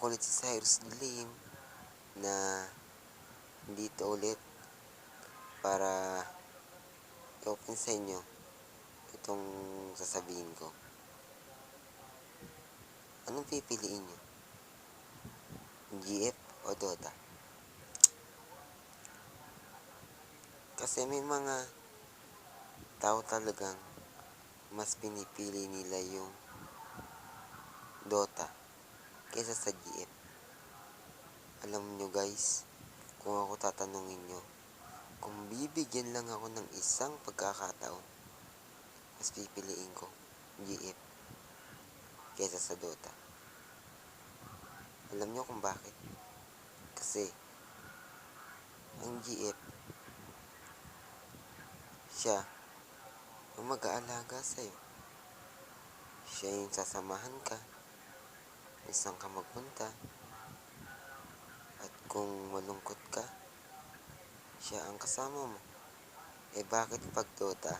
Ako ulit si Cyrus Dilim na dito ulit para i-open sa inyo itong sasabihin ko. Anong pipiliin nyo? GF o Dota? Kasi may mga tao talagang mas pinipili nila yung Dota kaysa sa GF. Alam nyo guys, kung ako tatanungin nyo, kung bibigyan lang ako ng isang pagkakataon, mas pipiliin ko GF kaysa sa Dota. Alam nyo kung bakit? Kasi ang GF, siya ang mag-aalaga sa'yo. Siya yung sasamahan ka kung saan ka magpunta. At kung malungkot ka, siya ang kasama mo. Bakit pag Dota?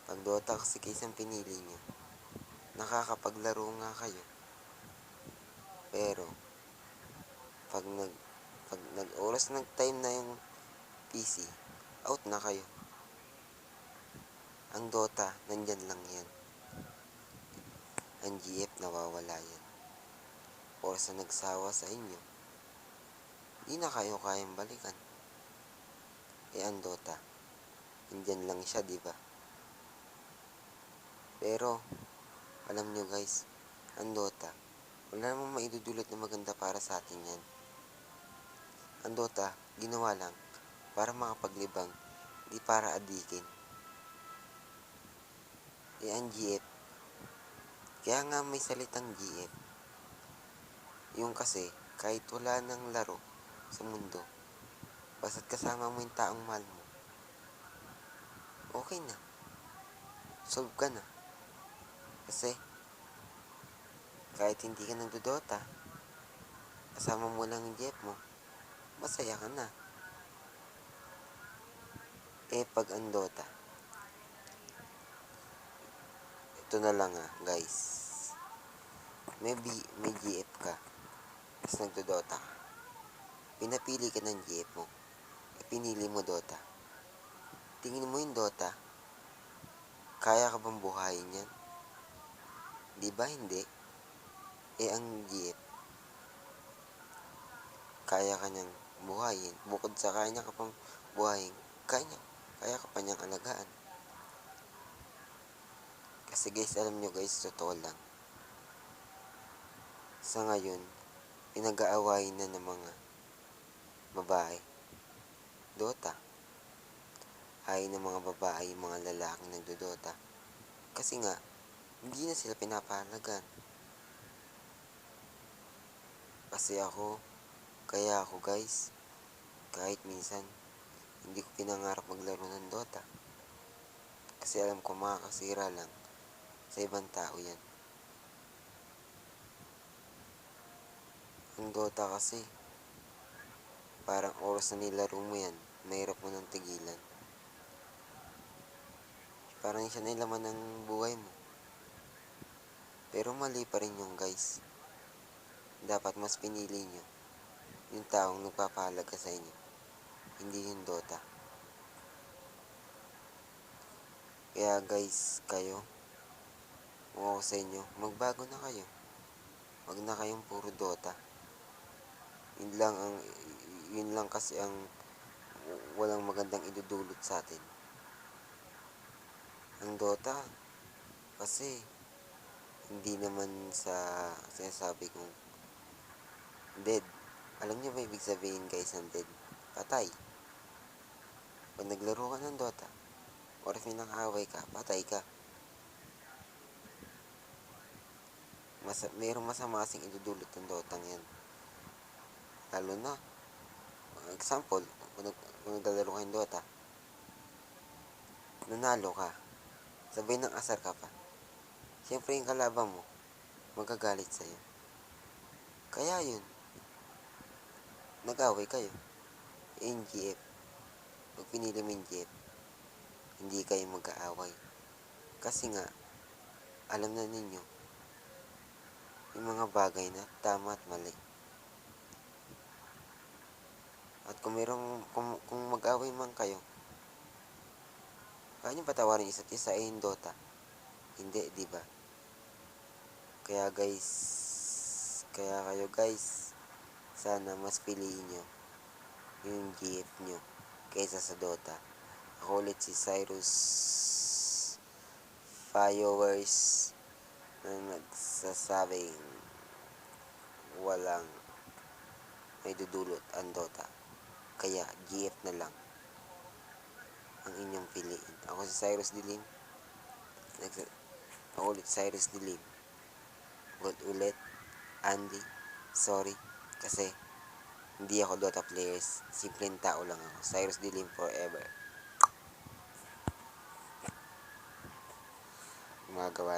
Pag Dota kasi kaysang pinili nyo, nakakapaglaro nga kayo. Pero pag nag-oras nag-time na yung PC, out na kayo. Ang Dota, nandyan lang yan. Ang GF, nawawala yan. Or sa nagsawa sa inyo, di na kayo kayang balikan. Ang Dota, nandyan lang siya, diba? Pero, alam nyo guys, ang Dota, wala namang maidudulot na maganda para sa atin yan. Ang Dota, ginawa lang para makapaglibang, di para adikin. Ang GF, kaya nga may salitang GF. Yung kasi, kahit wala nang laro sa mundo, basta't kasama mo yung taong mahal mo, okay na. Solve ka na. Kasi, kahit hindi ka nagdodota, kasama mo lang yung GF mo, masaya ka na. Pag ang Dota, ito na lang guys. May GF ka, tapos nagdodota ka. Pinapili ka ng GF mo, pinili mo Dota. Tingin mo yung Dota, kaya ka bang buhayin yan? Diba hindi? Ang GF, kaya ka niyang buhayin. Bukod sa kaya niya ka pang buhayin, kaya ka pa niyang alagaan. Kasi guys, alam nyo guys, totoo lang. Sa ngayon, pinag-aawayin na ng mga babae Dota. Ayaw ng mga babae, mga lalaking nagdodota. Kasi nga, hindi na sila pinapahalagan. Kaya ako guys, kahit minsan, hindi ko pinangarap maglaro ng Dota. Kasi alam ko makakasira lang sa ibang tao yan. Ang Dota kasi, parang oras na nilaro mo yan, mahirap mo nang tigilan. Parang siya na yung laman ng buhay mo. Pero mali pa rin yung guys. Dapat mas pinili nyo yung taong nagpapahalaga sa inyo, hindi yung Dota. Kaya guys, kayo, kung ako sa inyo, magbago na kayo. Wag na kayong puro Dota. Yun lang kasi ang walang magandang idudulot sa atin. Ang Dota, kasi hindi naman sa sinasabi kong dead. Alam niyo ba ibig sabihin guys ng dead? Patay. Pag naglaro ka ng Dota, or if may nakaaway ka, patay ka. Mayroong masama kasing idudulot ng Dota yan. Lalo na, example, kung naglalaro kayong Dota, nanalo ka, sabay ng asar ka pa. Siyempre yung kalaban mo, magagalit sa'yo. Kaya yun, nag-away kayo. Yung GF, pag pinili mo yung GF, hindi kayo mag-aaway. Kasi nga, alam na ninyo, yung mga bagay na tama at mali. At kung mag-away man kayo, kaya nyo patawarin isa't isa yung Dota. Hindi, di ba? Kaya kayo guys, sana mas piliin nyo yung GF nyo kaysa sa Dota. Ako ulit si Cyrus Fireworks na nagsasabing walang may dudulot ang Dota. Kaya GF na lang ang inyong piliin. Ako si Cyrus Dilim. Ako ulit Cyrus Dilim. Gold ulit. Andy. Sorry. Kasi hindi ako Dota players. Simpleng tao lang ako. Cyrus Dilim forever. Gumagawa